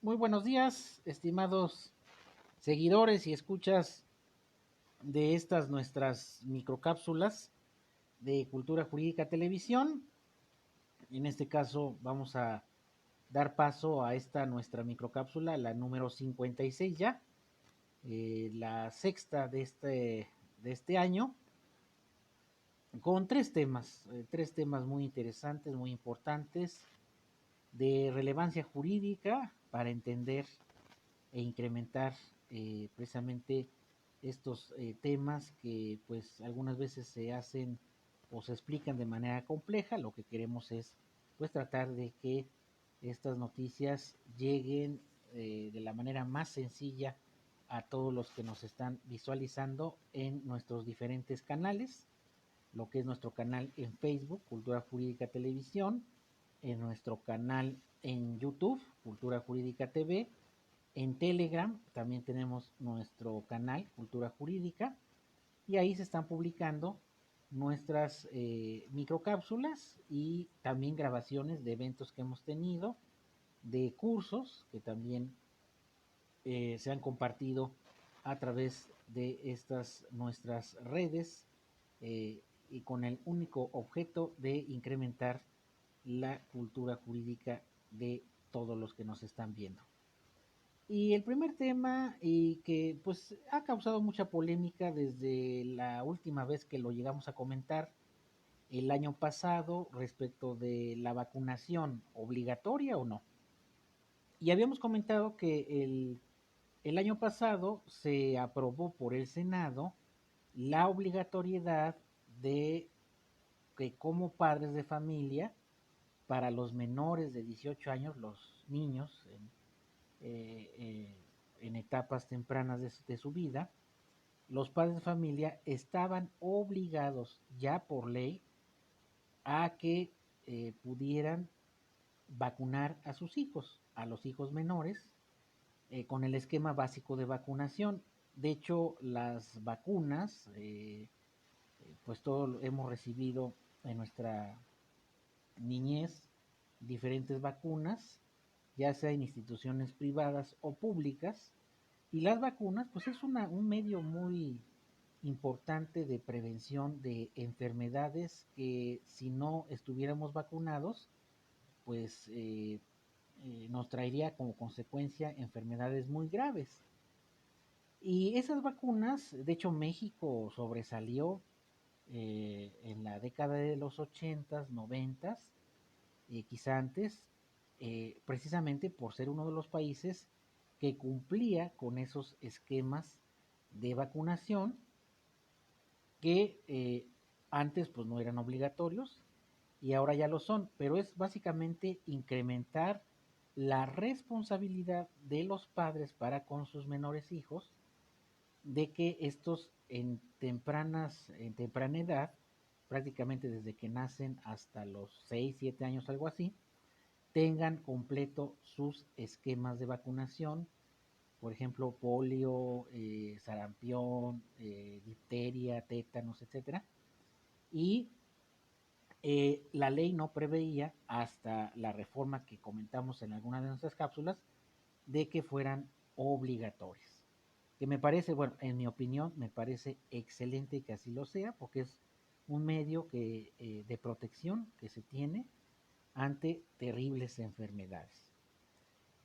Muy buenos días, estimados seguidores y escuchas de estas nuestras microcápsulas de Cultura Jurídica Televisión. En este caso vamos a dar paso a esta nuestra microcápsula, la número 56 ya, la sexta de este año, con tres temas muy interesantes, muy importantes, de relevancia jurídica para entender e incrementar precisamente estos temas que pues algunas veces se hacen o se explican de manera compleja. Lo que queremos es pues tratar de que estas noticias lleguen de la manera más sencilla a todos los que nos están visualizando en nuestros diferentes canales, lo que es nuestro canal en Facebook, Cultura Jurídica Televisión, en nuestro canal en YouTube, Cultura Jurídica TV, en Telegram también tenemos nuestro canal Cultura Jurídica y ahí se están publicando nuestras microcápsulas y también grabaciones de eventos que hemos tenido, de cursos que también se han compartido a través de estas nuestras redes y con el único objeto de incrementar la cultura jurídica de todos los que nos están viendo. Y el primer tema, y que pues ha causado mucha polémica desde la última vez que lo llegamos a comentar el año pasado respecto de la vacunación obligatoria o no. Y habíamos comentado que el año pasado se aprobó por el Senado la obligatoriedad de que como padres de familia, para los menores de 18 años, los niños eh, eh, en etapas tempranas de su vida, los padres de familia estaban obligados ya por ley a que pudieran vacunar a sus hijos, a los hijos menores, con el esquema básico de vacunación. De hecho, las vacunas, pues todos hemos recibido en nuestra niñez diferentes vacunas, ya sea en instituciones privadas o públicas, y las vacunas, pues es un medio muy importante de prevención de enfermedades que si no estuviéramos vacunados, pues nos traería como consecuencia enfermedades muy graves. Y esas vacunas, de hecho México sobresalió en la década de los 80s, 90s, quizá antes, precisamente por ser uno de los países que cumplía con esos esquemas de vacunación que antes pues no eran obligatorios y ahora ya lo son, pero es básicamente incrementar la responsabilidad de los padres para con sus menores hijos, de que estos en temprana edad, prácticamente desde que nacen hasta los 6 7 años, algo así, tengan completo sus esquemas de vacunación, por ejemplo, polio, sarampión, difteria, tétanos, etcétera. Y la ley no preveía, hasta la reforma que comentamos en alguna de nuestras cápsulas, de que fueran obligatorios. Que me parece, bueno, en mi opinión, me parece excelente que así lo sea, porque es un medio de protección que se tiene ante terribles enfermedades.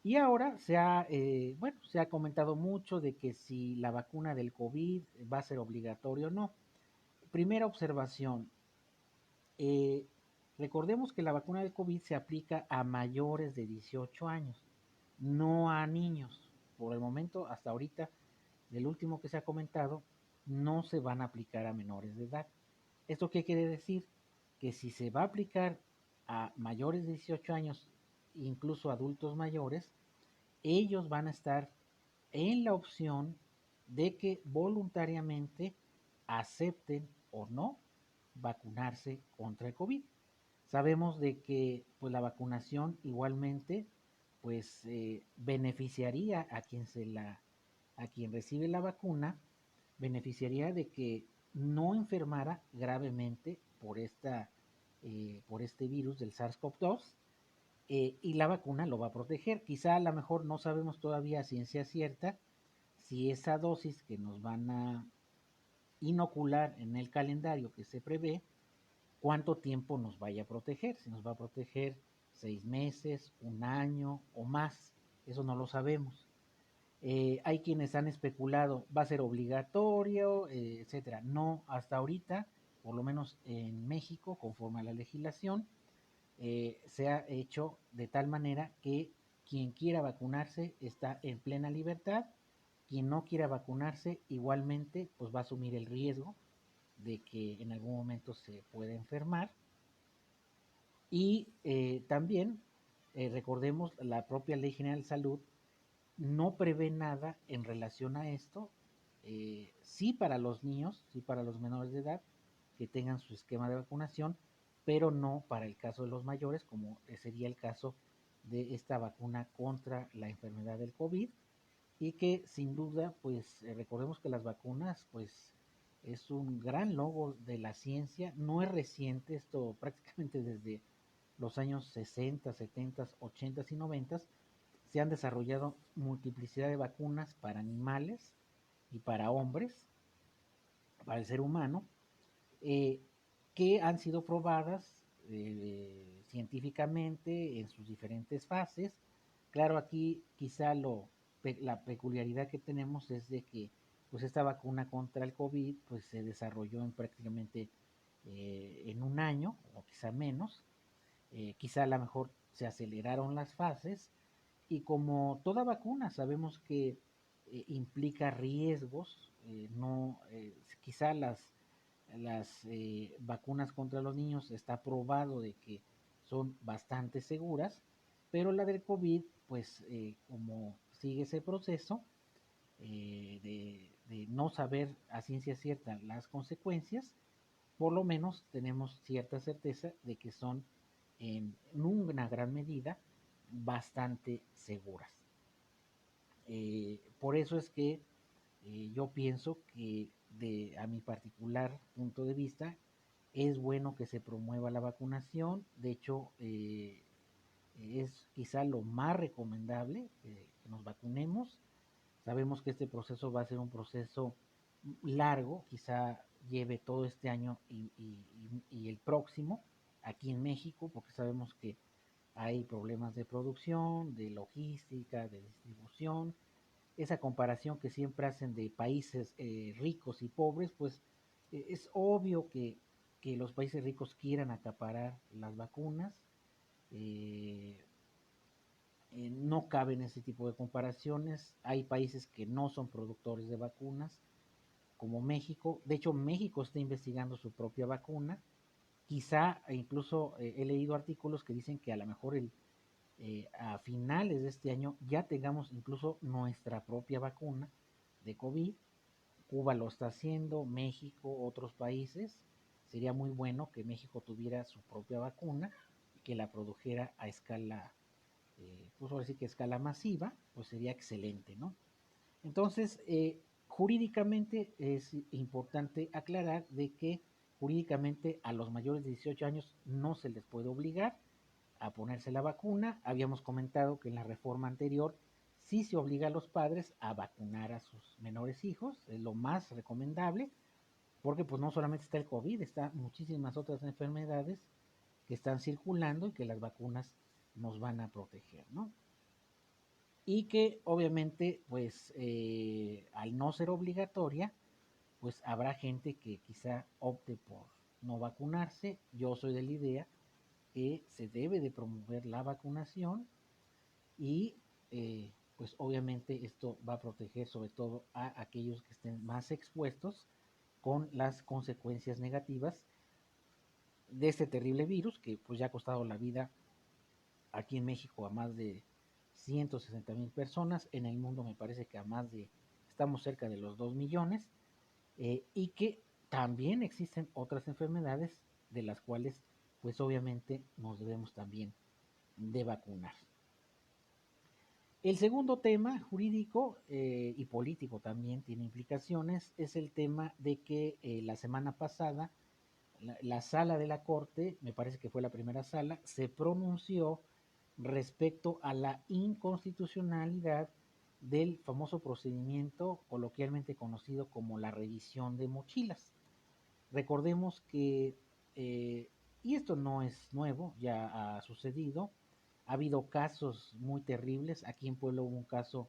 Y ahora se ha comentado mucho de que si la vacuna del COVID va a ser obligatoria o no. Primera observación, eh, recordemos que la vacuna del COVID se aplica a mayores de 18 años, no a niños. Por el momento, hasta ahorita, del último que se ha comentado, no se van a aplicar a menores de edad. ¿Esto qué quiere decir? Que si se va a aplicar a mayores de 18 años, incluso adultos mayores, ellos van a estar en la opción de que voluntariamente acepten o no vacunarse contra el COVID. Sabemos de que pues, la vacunación igualmente pues beneficiaría a quien recibe la vacuna, beneficiaría de que no enfermara gravemente por este virus del SARS-CoV-2 y la vacuna lo va a proteger. Quizá a lo mejor no sabemos todavía a ciencia cierta si esa dosis que nos van a inocular en el calendario que se prevé, cuánto tiempo nos vaya a proteger, si nos va a proteger 6 meses, un año o más, eso no lo sabemos. Hay quienes han especulado, va a ser obligatorio, etcétera. No, hasta ahorita, por lo menos en México, conforme a la legislación, se ha hecho de tal manera que quien quiera vacunarse está en plena libertad, quien no quiera vacunarse igualmente pues va a asumir el riesgo de que en algún momento se pueda enfermar. Y también recordemos, la propia Ley General de Salud no prevé nada en relación a esto, sí para los niños, sí para los menores de edad que tengan su esquema de vacunación, pero no para el caso de los mayores, como sería el caso de esta vacuna contra la enfermedad del COVID, y que sin duda, pues recordemos que las vacunas, pues es un gran logro de la ciencia, no es reciente, esto prácticamente desde los años 60, 70, 80 y 90 se han desarrollado multiplicidad de vacunas para animales y para hombres, para el ser humano, eh, que han sido probadas científicamente en sus diferentes fases. Claro, aquí quizá la peculiaridad que tenemos es de que pues esta vacuna contra el COVID pues se desarrolló en prácticamente en un año o quizá menos. Quizá a lo mejor se aceleraron las fases y como toda vacuna sabemos que implica riesgos, no, quizá las vacunas contra los niños está probado de que son bastante seguras, pero la del COVID, pues como sigue ese proceso de no saber a ciencia cierta las consecuencias, por lo menos tenemos cierta certeza de que son en una gran medida bastante seguras. Por eso es que yo pienso que a mi particular punto de vista es bueno que se promueva la vacunación. De hecho, es quizá lo más recomendable que nos vacunemos. Sabemos que este proceso va a ser un proceso largo, quizá lleve todo este año y el próximo aquí en México, porque sabemos que hay problemas de producción, de logística, de distribución. Esa comparación que siempre hacen de países ricos y pobres, pues es obvio que los países ricos quieran acaparar las vacunas. Eh, no caben ese tipo de comparaciones. Hay países que no son productores de vacunas, como México. De hecho, México está investigando su propia vacuna. Quizá, incluso he leído artículos que dicen que a lo mejor a finales de este año ya tengamos incluso nuestra propia vacuna de COVID. Cuba lo está haciendo, México, otros países. Sería muy bueno que México tuviera su propia vacuna y que la produjera a escala, pues ahora sí que a escala masiva, pues sería excelente, ¿no? Entonces, jurídicamente es importante aclarar de que jurídicamente a los mayores de 18 años no se les puede obligar a ponerse la vacuna. Habíamos comentado que en la reforma anterior sí se obliga a los padres a vacunar a sus menores hijos, es lo más recomendable, porque pues no solamente está el COVID, está muchísimas otras enfermedades que están circulando y que las vacunas nos van a proteger, ¿no? Y que obviamente pues al no ser obligatoria pues habrá gente que quizá opte por no vacunarse. Yo soy de la idea que se debe de promover la vacunación y pues obviamente esto va a proteger sobre todo a aquellos que estén más expuestos con las consecuencias negativas de este terrible virus que pues ya ha costado la vida aquí en México a más de 160,000 personas, en el mundo me parece que a más de, estamos cerca de los 2 millones, y que también existen otras enfermedades de las cuales pues obviamente nos debemos también de vacunar. El segundo tema jurídico y político también tiene implicaciones, es el tema de que la semana pasada la sala de la Corte, me parece que fue la primera sala, se pronunció respecto a la inconstitucionalidad del famoso procedimiento coloquialmente conocido como la revisión de mochilas. Recordemos que, y esto no es nuevo, ya ha sucedido, ha habido casos muy terribles. Aquí en Puebla hubo un caso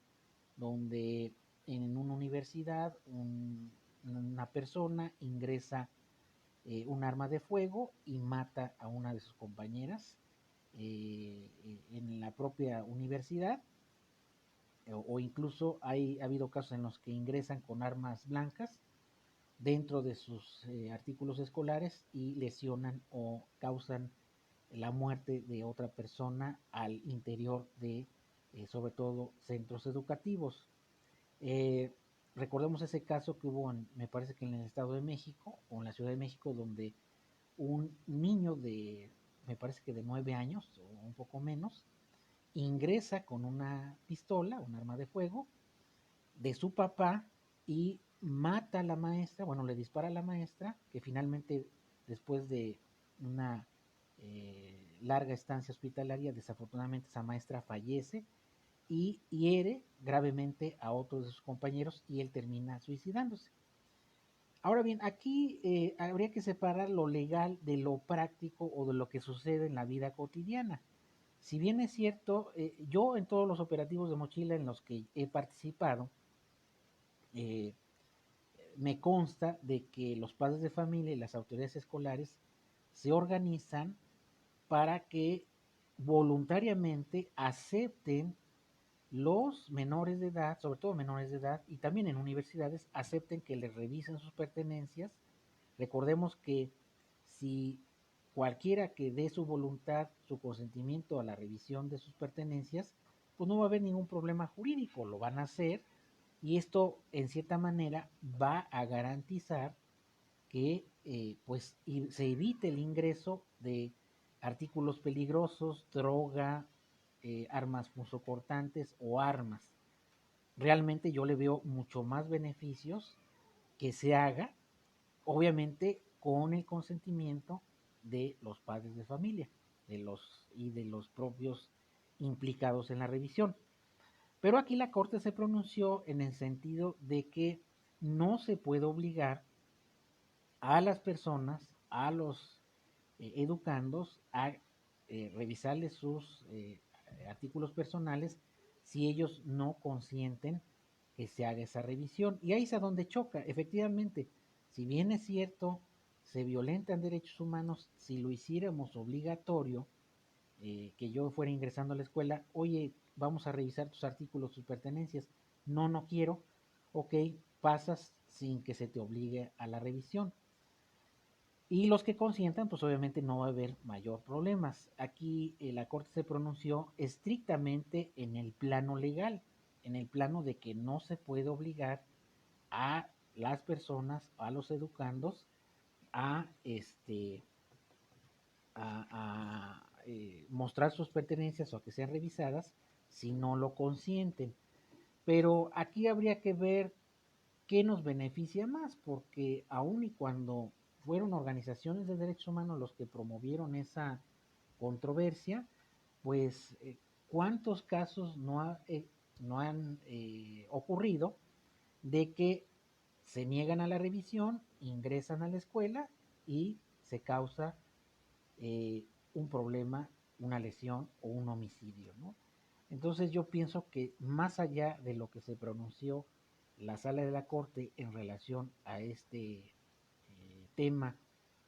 donde en una universidad una persona ingresa un arma de fuego y mata a una de sus compañeras en la propia universidad, o incluso ha habido casos en los que ingresan con armas blancas dentro de sus artículos escolares y lesionan o causan la muerte de otra persona al interior de, sobre todo, centros educativos. Eh, Recordemos ese caso que hubo, me parece que en el Estado de México o en la Ciudad de México, donde un niño de, me parece que de 9 años o un poco menos, ingresa con una pistola, un arma de fuego, de su papá y mata a la maestra, bueno, le dispara a la maestra, que finalmente, después de una larga estancia hospitalaria, desafortunadamente esa maestra fallece y hiere gravemente a otros de sus compañeros y él termina suicidándose. Ahora bien, aquí habría que separar lo legal de lo práctico o de lo que sucede en la vida cotidiana. Si bien es cierto, yo en todos los operativos de mochila en los que he participado, eh, me consta de que los padres de familia y las autoridades escolares se organizan para que voluntariamente acepten los menores de edad, sobre todo menores de edad, y también en universidades, acepten que les revisen sus pertenencias. Recordemos que si cualquiera que dé su voluntad, su consentimiento a la revisión de sus pertenencias, pues no va a haber ningún problema jurídico, lo van a hacer, y esto en cierta manera va a garantizar que pues se evite el ingreso de artículos peligrosos, droga, armas punzocortantes o armas. Realmente yo le veo mucho más beneficios que se haga, obviamente con el consentimiento de los padres de familia de los propios implicados en la revisión. Pero aquí la Corte se pronunció en el sentido de que no se puede obligar a las personas, a los educandos, a revisarles sus artículos personales si ellos no consienten que se haga esa revisión. Y ahí es a donde choca. Efectivamente, si bien es cierto, se violentan derechos humanos, si lo hiciéramos obligatorio, que yo fuera ingresando a la escuela, oye, vamos a revisar tus artículos, tus pertenencias, no, no quiero, ok, pasas sin que se te obligue a la revisión. Y los que consientan, pues obviamente no va a haber mayor problemas. Aquí la Corte se pronunció estrictamente en el plano legal, en el plano de que no se puede obligar a las personas, a los educandos, a, mostrar sus pertenencias o a que sean revisadas si no lo consienten. Pero aquí habría que ver qué nos beneficia más, porque aun y cuando fueron organizaciones de derechos humanos los que promovieron esa controversia, pues cuántos casos no han ocurrido de que se niegan a la revisión, ingresan a la escuela y se causa un problema, una lesión o un homicidio, ¿no? Entonces yo pienso que más allá de lo que se pronunció la sala de la Corte en relación a este tema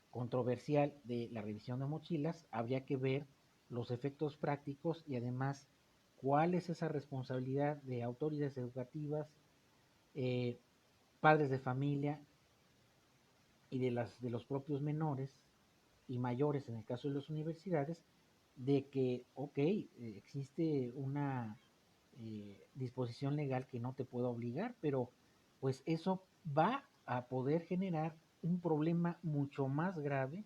controversial de la revisión de mochilas, habría que ver los efectos prácticos y además cuál es esa responsabilidad de autoridades educativas, eh, padres de familia y de los propios menores y mayores en el caso de las universidades, de que, ok, existe una disposición legal que no te puede obligar, pero pues eso va a poder generar un problema mucho más grave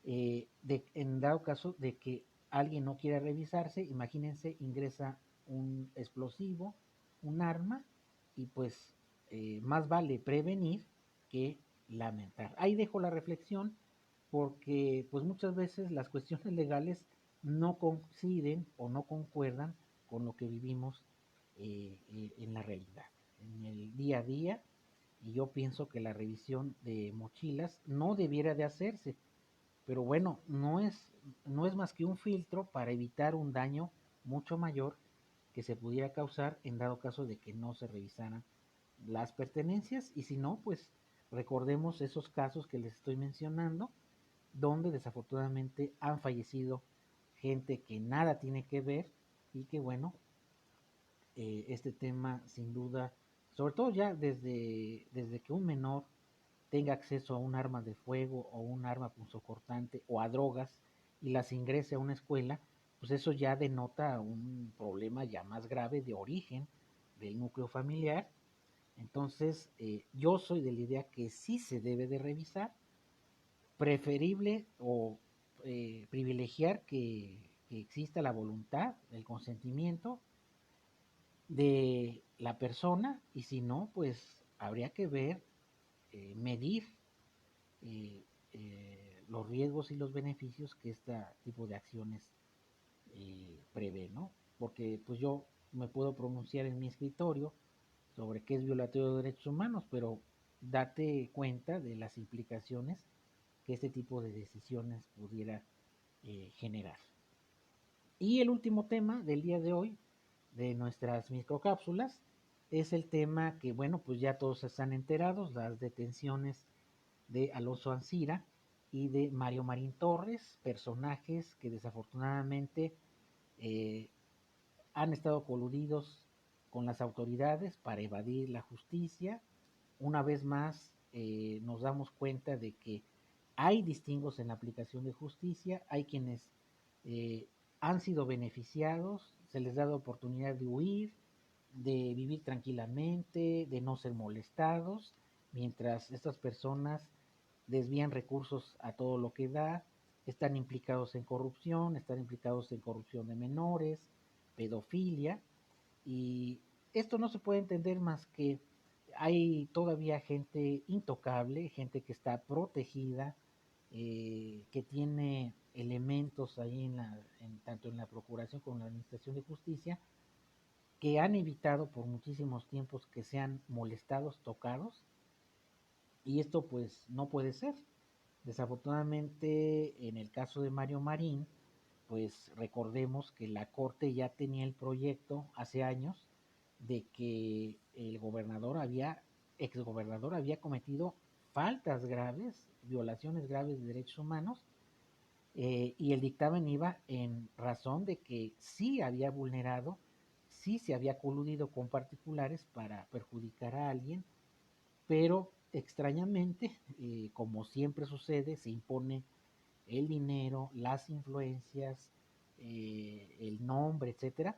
en dado caso de que alguien no quiera revisarse. Imagínense, ingresa un explosivo, un arma, y pues más vale prevenir que lamentar. Ahí dejo la reflexión porque pues muchas veces las cuestiones legales no coinciden o no concuerdan con lo que vivimos en la realidad, en el día a día. Y yo pienso que la revisión de mochilas no debiera de hacerse, pero bueno, no es más que un filtro para evitar un daño mucho mayor que se pudiera causar en dado caso de que no se revisaran las pertenencias. Y si no, pues recordemos esos casos que les estoy mencionando, donde desafortunadamente han fallecido gente que nada tiene que ver. Y que bueno, este tema sin duda, sobre todo ya desde que un menor tenga acceso a un arma de fuego o un arma punzocortante o a drogas y las ingrese a una escuela, pues eso ya denota un problema ya más grave de origen del núcleo familiar. Entonces, yo soy de la idea que sí se debe de revisar, preferible o privilegiar que exista la voluntad, el consentimiento de la persona, y si no, pues habría que ver, medir eh, los riesgos y los beneficios que este tipo de acciones prevé, ¿no? Porque pues yo me puedo pronunciar en mi escritorio sobre qué es violatorio de derechos humanos, pero date cuenta de las implicaciones que este tipo de decisiones pudiera generar. Y el último tema del día de hoy, de nuestras microcápsulas, es el tema que, bueno, pues ya todos están enterados, las detenciones de Alonso Ancira y de Mario Marín Torres, personajes que desafortunadamente eh, han estado coludidos con las autoridades para evadir la justicia. Una vez más, nos damos cuenta de que hay distingos en la aplicación de justicia, hay quienes eh, han sido beneficiados, se les da la oportunidad de huir, de vivir tranquilamente, de no ser molestados, mientras estas personas desvían recursos a todo lo que da, están implicados en corrupción de menores, pedofilia, y esto no se puede entender más que hay todavía gente intocable, gente que está protegida, que tiene elementos ahí tanto en la Procuración como en la Administración de Justicia, que han evitado por muchísimos tiempos que sean molestados, tocados, y esto pues no puede ser. Desafortunadamente, en el caso de Mario Marín, pues recordemos que la Corte ya tenía el proyecto hace años de que el exgobernador había cometido faltas graves, violaciones graves de derechos humanos, y el dictamen iba en razón de que sí había vulnerado, sí se había coludido con particulares para perjudicar a alguien, pero extrañamente, como siempre sucede, se impone el dinero, las influencias, el nombre, etcétera,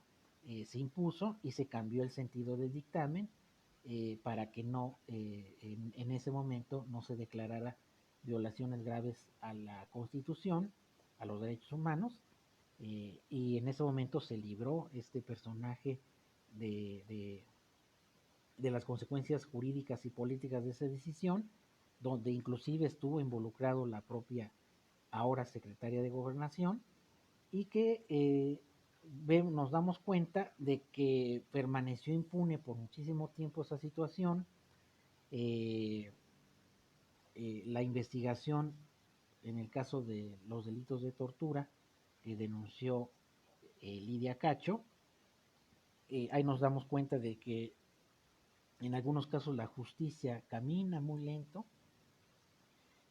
se impuso y se cambió el sentido del dictamen, para que no, en ese momento no se declarara violaciones graves a la Constitución, a los derechos humanos, y en ese momento se libró este personaje de, de, de las consecuencias jurídicas y políticas de esa decisión, donde inclusive estuvo involucrado la propia ahora secretaria de Gobernación, y que nos damos cuenta de que permaneció impune por muchísimo tiempo esa situación. eh, la investigación en el caso de los delitos de tortura que denunció Lidia Cacho, ahí nos damos cuenta de que en algunos casos la justicia camina muy lento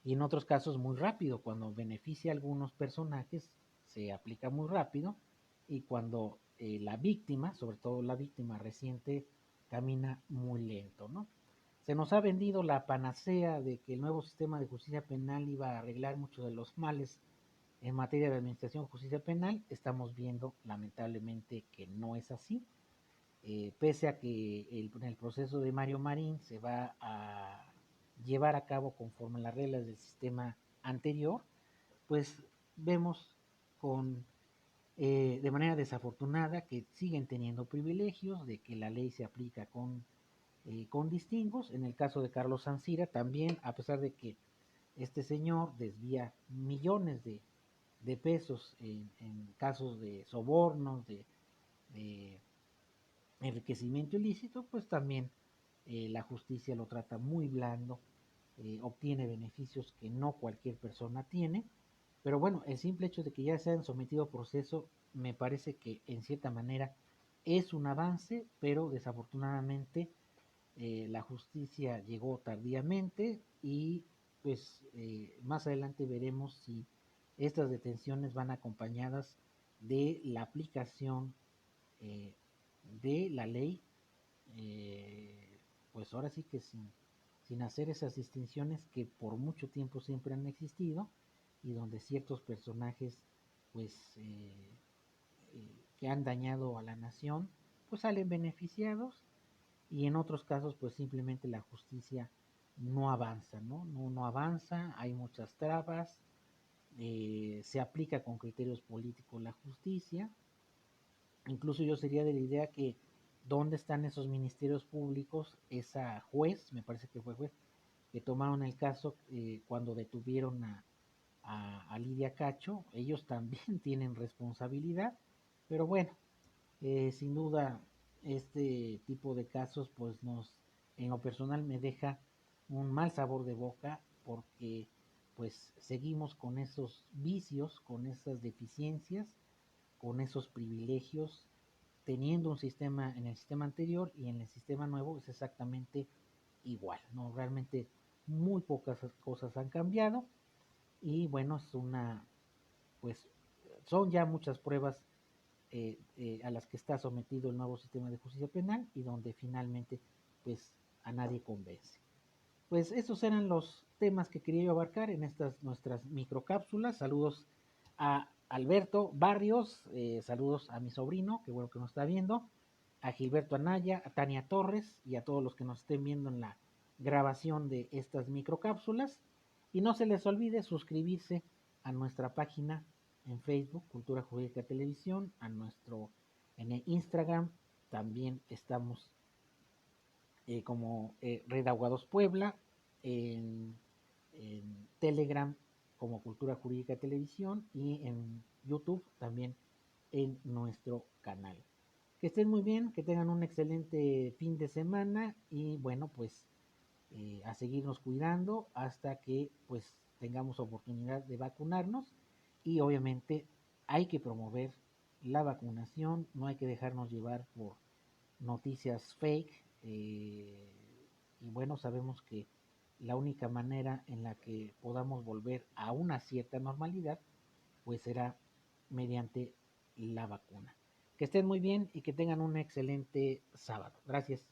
y en otros casos muy rápido. Cuando beneficia a algunos personajes se aplica muy rápido, y cuando la víctima, sobre todo la víctima reciente, camina muy lento, ¿no? Se nos ha vendido la panacea de que el nuevo sistema de justicia penal iba a arreglar muchos de los males en materia de administración de justicia penal. Estamos viendo lamentablemente que no es así. Pese a que en el proceso de Mario Marín se va a llevar a cabo conforme a las reglas del sistema anterior, pues vemos de manera desafortunada que siguen teniendo privilegios, de que la ley se aplica con distingos. En el caso de Carlos Ancira también, a pesar de que este señor desvía millones de pesos en casos de sobornos, de enriquecimiento ilícito, pues también la justicia lo trata muy blando, obtiene beneficios que no cualquier persona tiene, pero bueno, el simple hecho de que ya se han sometido a proceso me parece que en cierta manera es un avance, pero desafortunadamente la justicia llegó tardíamente y pues más adelante veremos si estas detenciones van acompañadas de la aplicación eh, de la ley, pues ahora sí que sin hacer esas distinciones que por mucho tiempo siempre han existido y donde ciertos personajes pues que han dañado a la nación pues salen beneficiados y en otros casos pues simplemente la justicia no avanza, no avanza, hay muchas trabas, se aplica con criterios políticos la justicia. Incluso yo sería de la idea que dónde están esos ministerios públicos, esa juez, me parece que fue juez, que tomaron el caso cuando detuvieron a Lidia Cacho, ellos también tienen responsabilidad, pero bueno, sin duda este tipo de casos pues en lo personal me deja un mal sabor de boca porque pues seguimos con esos vicios, con esas deficiencias, con esos privilegios, teniendo un sistema en el sistema anterior y en el sistema nuevo es exactamente igual, ¿no? Realmente muy pocas cosas han cambiado y bueno, pues son ya muchas pruebas a las que está sometido el nuevo sistema de justicia penal y donde finalmente pues a nadie convence. Pues esos eran los temas que quería yo abarcar en estas nuestras microcápsulas. Saludos a Alberto Barrios, saludos a mi sobrino, que bueno que nos está viendo, a Gilberto Anaya, a Tania Torres y a todos los que nos estén viendo en la grabación de estas microcápsulas. Y no se les olvide suscribirse a nuestra página en Facebook, Cultura Jurídica Televisión, en el Instagram, también estamos como Red Aguados Puebla, en, en Telegram como Cultura Jurídica Televisión y en YouTube también en nuestro canal. Que estén muy bien, que tengan un excelente fin de semana y bueno, pues a seguirnos cuidando hasta que pues tengamos oportunidad de vacunarnos y obviamente hay que promover la vacunación, no hay que dejarnos llevar por noticias fake y bueno, sabemos que la única manera en la que podamos volver a una cierta normalidad pues será mediante la vacuna. Que estén muy bien y que tengan un excelente sábado. Gracias.